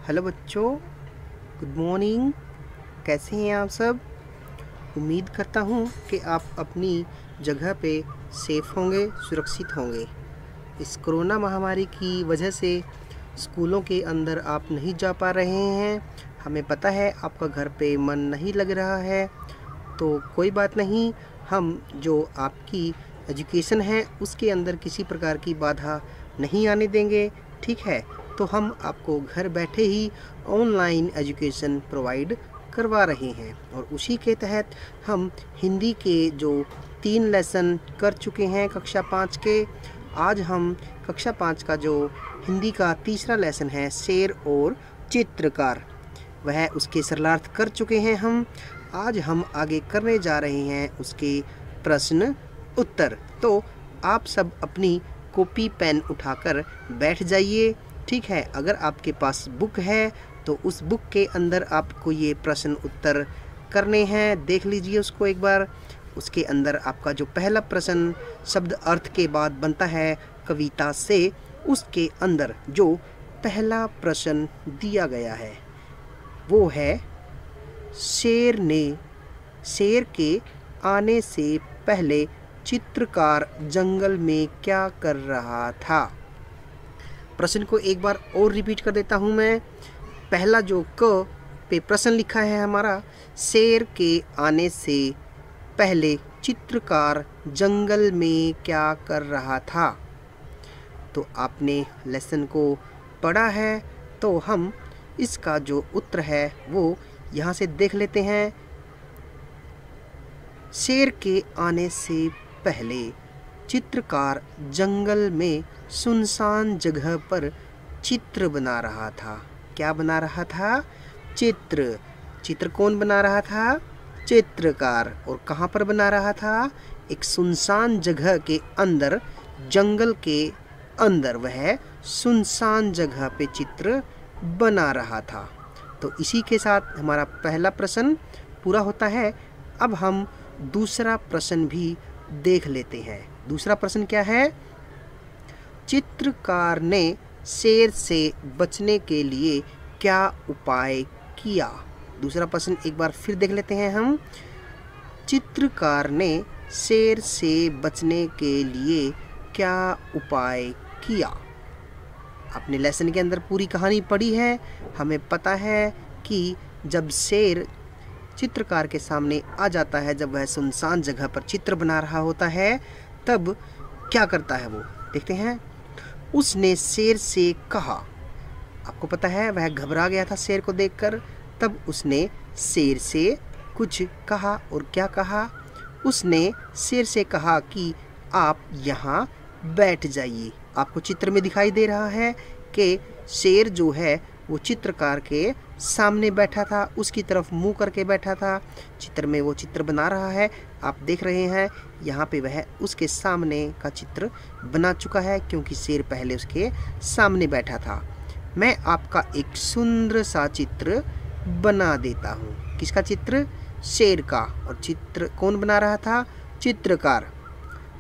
Hello बच्चों, good morning. कैसे हैं आप सब? उम्मीद करता हूँ कि आप अपनी जगह पे सेफ होंगे, सुरक्षित होंगे। इस कोरोना महामारी की वजह से स्कूलों के अंदर आप नहीं जा पा रहे हैं। हमें पता है आपका घर पे मन नहीं लग रहा है, तो कोई बात नहीं। हम जो आपकी एजुकेशन है उसके अंदर किसी प्रकार की बाधा नहीं आने देंगे, ठीक है? तो हम आपको घर बैठे ही ऑनलाइन एजुकेशन प्रोवाइड करवा रहे हैं और उसी के तहत हम हिंदी के जो 3 लेसन कर चुके हैं कक्षा 5 के। आज हम कक्षा 5 का जो हिंदी का तीसरा लेसन है शेर और चित्रकार, वह उसके सरलार्थ कर चुके हैं हम। आज हम आगे करने जा रहे हैं उसके प्रश्न उत्तर। तो आप सब अपनी कॉपी पेन उठाकर बैठ जाइए, ठीक है? अगर आपके पास बुक है तो उस बुक के अंदर आपको ये प्रश्न उत्तर करने हैं। देख लीजिए उसको एक बार। उसके अंदर आपका जो पहला प्रश्न शब्द अर्थ के बाद बनता है कविता से, उसके अंदर जो पहला प्रश्न दिया गया है वो है, शेर के आने से पहले चित्रकार जंगल में क्या कर रहा था? प्रश्न को एक बार और रिपीट कर देता हूँ मैं। पहला जो क पे प्रश्न लिखा है हमारा, शेर के आने से पहले चित्रकार जंगल में क्या कर रहा था? तो आपने लेसन को पढ़ा है, तो हम इसका जो उत्तर है वो यहाँ से देख लेते हैं। शेर के आने से पहले चित्रकार जंगल में सुनसान जगह पर चित्र बना रहा था। क्या बना रहा था? चित्र कौन बना रहा था? चित्रकार। और कहाँ पर बना रहा था? एक सुनसान जगह के अंदर, जंगल के अंदर वह सुनसान जगह पे चित्र बना रहा था। तो इसी के साथ हमारा पहला प्रश्न पूरा होता है। अब हम दूसरा प्रश्न भी देख लेते हैं। दूसरा प्रश्न क्या है? चित्रकार ने शेर से बचने के लिए क्या उपाय किया? दूसरा प्रश्न एक बार फिर देख लेते हैं हम। चित्रकार ने शेर से बचने के लिए क्या उपाय किया? आपने लेसन के अंदर पूरी कहानी पढ़ी है। हमें पता है कि जब शेर चित्रकार के सामने आ जाता है, जब वह सुनसान जगह पर चित्र बना रहा होता है, तब क्या करता है वो देखते हैं। उसने शेर से कहा, आपको पता है वह घबरा गया था शेर को देखकर। तब उसने शेर से कुछ कहा, और क्या कहा? उसने शेर से कहा कि आप यहाँ बैठ जाइए। आपको चित्र में दिखाई दे रहा है कि शेर जो है वो चित्रकार के सामने बैठा था, उसकी तरफ मुंह करके बैठा था। चित्र में वो चित्र बना रहा है, आप देख रहे हैं। यहाँ पे वह उसके सामने का चित्र बना चुका है, क्योंकि शेर पहले उसके सामने बैठा था। मैं आपका एक सुंदर सा चित्र बना देता हूँ। किसका चित्र? शेर का। और चित्र कौन बना रहा था? चित्रकार।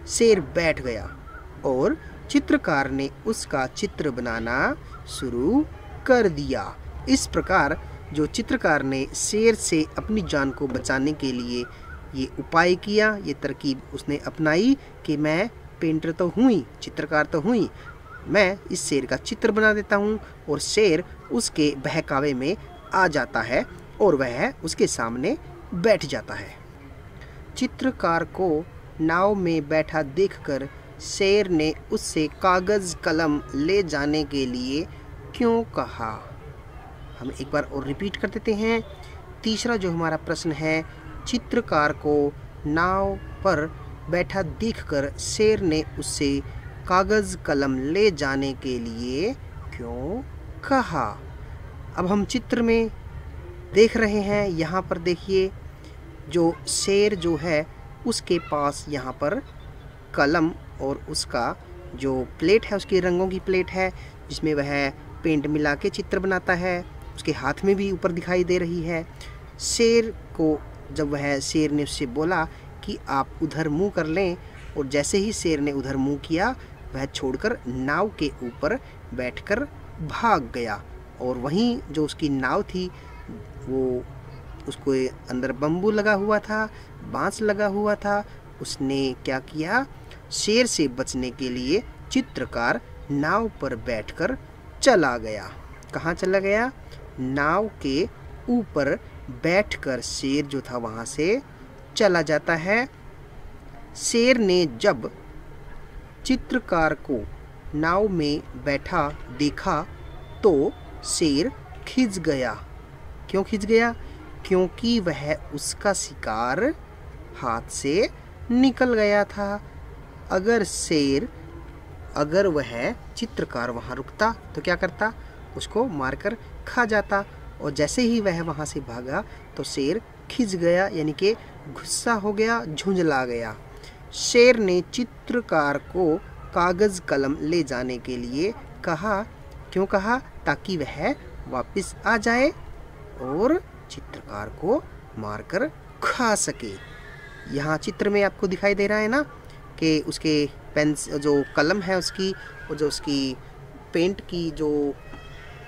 शेर बैठ गया और चित्रकार ने उसका चित्र बनाना शुरू कर दिया। इस प्रकार जो चित्रकार ने शेर से अपनी जान को बचाने के लिए ये उपाय किया, ये तरकीब उसने अपनाई कि मैं पेंटर तो हुई, चित्रकार तो हुई, मैं इस शेर का चित्र बना देता हूँ। और शेर उसके बहकावे में आ जाता है और वह उसके सामने बैठ जाता है। चित्रकार को नाव में बैठा देखकर शेर ने उससे कागज़ कलम ले जाने के लिए क्यों कहा? हम एक बार और रिपीट कर देते हैं। तीसरा जो हमारा प्रश्न है, चित्रकार को नाव पर बैठा देखकर शेर ने उससे कागज़ कलम ले जाने के लिए क्यों कहा? अब हम चित्र में देख रहे हैं, यहाँ पर देखिए, जो शेर जो है उसके पास यहाँ पर कलम और उसका जो प्लेट है, उसके रंगों की प्लेट है, जिसमें वह पेंट मिला के चित्र बनाता है। उसके हाथ में भी ऊपर दिखाई दे रही है। शेर को जब शेर ने उससे बोला कि आप उधर मुंह कर लें, और जैसे ही शेर ने उधर मुंह किया, वह छोड़कर नाव के ऊपर बैठकर भाग गया। और वहीं जो उसकी नाव थी वो उसको अंदर बम्बू लगा हुआ था, बांस लगा हुआ था। उसने क्या किया, शेर से बचने के लिए चित्रकार नाव पर बैठकर चला गया। कहाँ चला गया? नाव के ऊपर बैठकर शेर जो था वहाँ से चला जाता है। शेर ने जब चित्रकार को नाव में बैठा देखा तो शेर खिंच गया। क्यों खिंच गया? क्योंकि वह उसका शिकार हाथ से निकल गया था। अगर वह चित्रकार वहाँ रुकता तो क्या करता? उसको मारकर खा जाता। और जैसे ही वह वहाँ से भागा तो शेर खिंच गया, यानी कि गुस्सा हो गया, झुंझला गया। शेर ने चित्रकार को कागज़ कलम ले जाने के लिए कहा। क्यों कहा? ताकि वह वापस आ जाए और चित्रकार को मारकर खा सके। यहाँ चित्र में आपको दिखाई दे रहा है ना कि उसके पेन जो कलम है उसकी, और जो उसकी पेंट की जो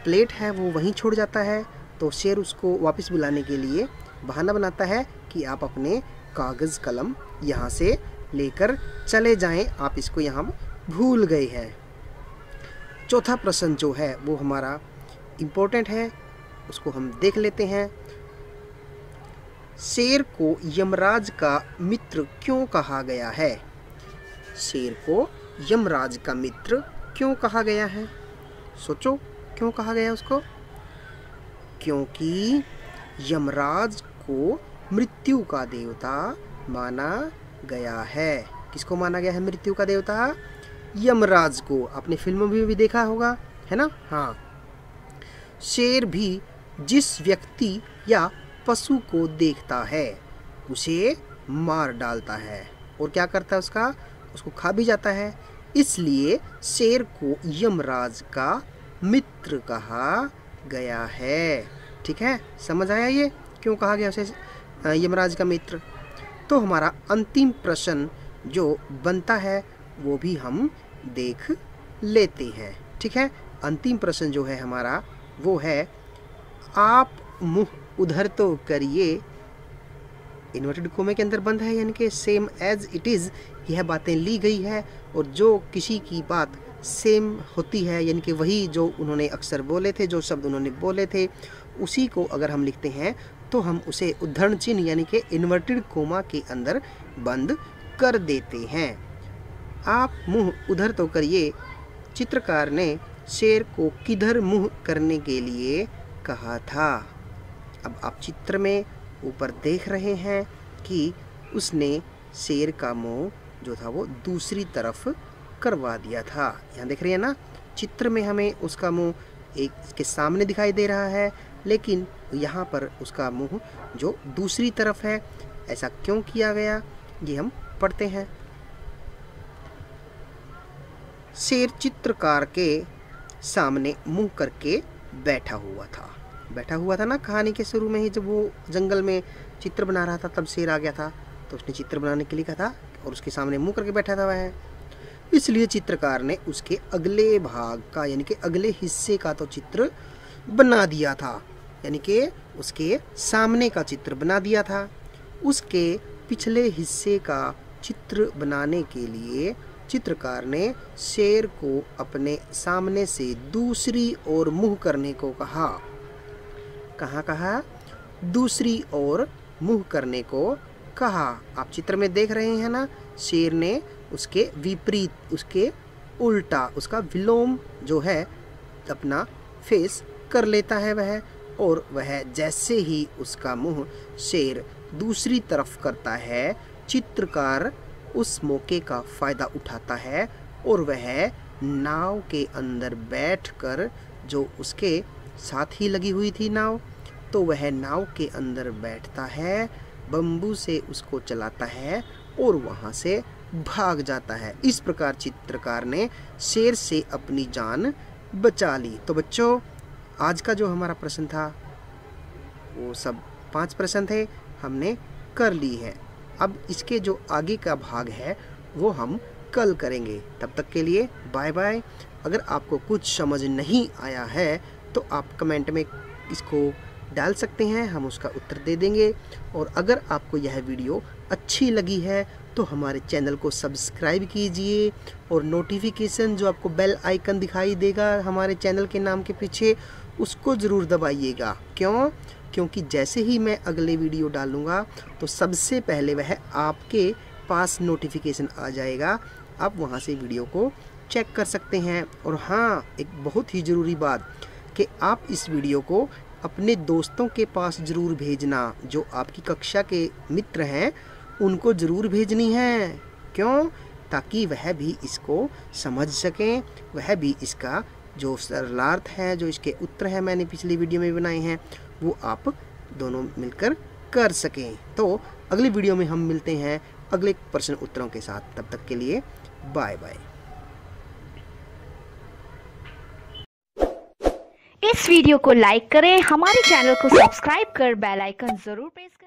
प्लेट है वो वहीं छोड़ जाता है। तो शेर उसको वापस बुलाने के लिए बहाना बनाता है कि आप अपने कागज़ कलम यहाँ से लेकर चले जाएं, आप इसको यहाँ भूल गए हैं। चौथा प्रश्न जो है वो हमारा इम्पोर्टेंट है, उसको हम देख लेते हैं। शेर को यमराज का मित्र क्यों कहा गया है? शेर को यमराज का मित्र क्यों कहा गया है? सोचो, क्यों कहा गया उसको? क्योंकि यमराज को मृत्यु का देवता माना गया है। किसको माना गया है मृत्यु का देवता? यमराज को। आपने फिल्मों में भी देखा होगा, है ना? हाँ। शेर भी जिस व्यक्ति या पशु को देखता है उसे मार डालता है और क्या करता है? उसको खा भी जाता है। इसलिए शेर को यमराज का मित्र कहा गया है। ठीक है, समझ आया ये क्यों कहा गया उसे यमराज का मित्र? तो हमारा अंतिम प्रश्न जो बनता है वो भी हम देख लेते हैं। ठीक है, अंतिम प्रश्न जो है हमारा वो है, आप मुंह उधर तो करिए। इन्वर्टेड कोमे के अंदर बंद है, यानी कि सेम एज इट इज़ यह बातें ली गई है। और जो किसी की बात सेम होती है, यानी कि वही जो उन्होंने अक्सर बोले थे, जो शब्द उन्होंने बोले थे, उसी को अगर हम लिखते हैं तो हम उसे उद्धरण चिन्ह यानी कि इन्वर्टेड कोमा के अंदर बंद कर देते हैं। आप मुंह उधर तो करिए। चित्रकार ने शेर को किधर मुंह करने के लिए कहा था? अब आप चित्र में ऊपर देख रहे हैं कि उसने शेर का मुंह जो था वो दूसरी तरफ करवा दिया था। यहाँ देख रहे हैं ना, चित्र में हमें उसका मुंह एक के सामने दिखाई दे रहा है, लेकिन यहाँ पर उसका मुंह जो दूसरी तरफ है। ऐसा क्यों किया गया ये हम पढ़ते हैं। शेर चित्रकार के सामने मुंह करके बैठा हुआ था ना कहानी के शुरू में ही, जब वो जंगल में चित्र बना रहा था तब शेर आ गया था, तो उसने चित्र बनाने के लिए कहा था और उसके सामने मुंह करके बैठा था वह। इसलिए चित्रकार ने उसके अगले भाग का यानी कि अगले हिस्से का तो चित्र बना दिया था, यानी कि उसके सामने का चित्र बना दिया था। उसके पिछले हिस्से का चित्र बनाने के लिए चित्रकार ने शेर को अपने सामने से दूसरी ओर मुंह करने को कहा। कहाँ कहा? दूसरी ओर मुंह करने को कहा। आप चित्र में देख रहे हैं ना, शेर ने उसके विपरीत, उसके उल्टा, उसका विलोम जो है अपना फेस कर लेता है वह, और वह जैसे ही उसका मुंह शेर दूसरी तरफ करता है, चित्रकार उस मौके का फ़ायदा उठाता है और वह नाव के अंदर बैठकर, जो उसके साथ ही लगी हुई थी नाव, तो वह नाव के अंदर बैठता है, बम्बू से उसको चलाता है और वहाँ से भाग जाता है। इस प्रकार चित्रकार ने शेर से अपनी जान बचा ली। तो बच्चों, आज का जो हमारा प्रश्न था वो सब 5 प्रश्न थे, हमने कर ली है। अब इसके जो आगे का भाग है वो हम कल करेंगे। तब तक के लिए बाय बाय। अगर आपको कुछ समझ नहीं आया है तो आप कमेंट में इसको डाल सकते हैं, हम उसका उत्तर दे देंगे। और अगर आपको यह वीडियो अच्छी लगी है तो हमारे चैनल को सब्सक्राइब कीजिए और नोटिफिकेशन जो आपको बेल आइकन दिखाई देगा हमारे चैनल के नाम के पीछे, उसको ज़रूर दबाइएगा। क्योंकि जैसे ही मैं अगले वीडियो डालूँगा तो सबसे पहले वह आपके पास नोटिफिकेशन आ जाएगा, आप वहाँ से वीडियो को चेक कर सकते हैं। और हाँ, एक बहुत ही ज़रूरी बात कि आप इस वीडियो को अपने दोस्तों के पास ज़रूर भेजना, जो आपकी कक्षा के मित्र हैं उनको ज़रूर भेजनी है। ताकि वह भी इसको समझ सकें, वह भी इसका जो सरलार्थ है, जो इसके उत्तर हैं मैंने पिछली वीडियो में बनाए हैं, वो आप दोनों मिलकर कर सकें। तो अगली वीडियो में हम मिलते हैं अगले प्रश्न उत्तरों के साथ। तब तक के लिए बाय बाय। इस वीडियो को लाइक करें, हमारे चैनल को सब्सक्राइब कर बेल आइकन जरूर प्रेस करें।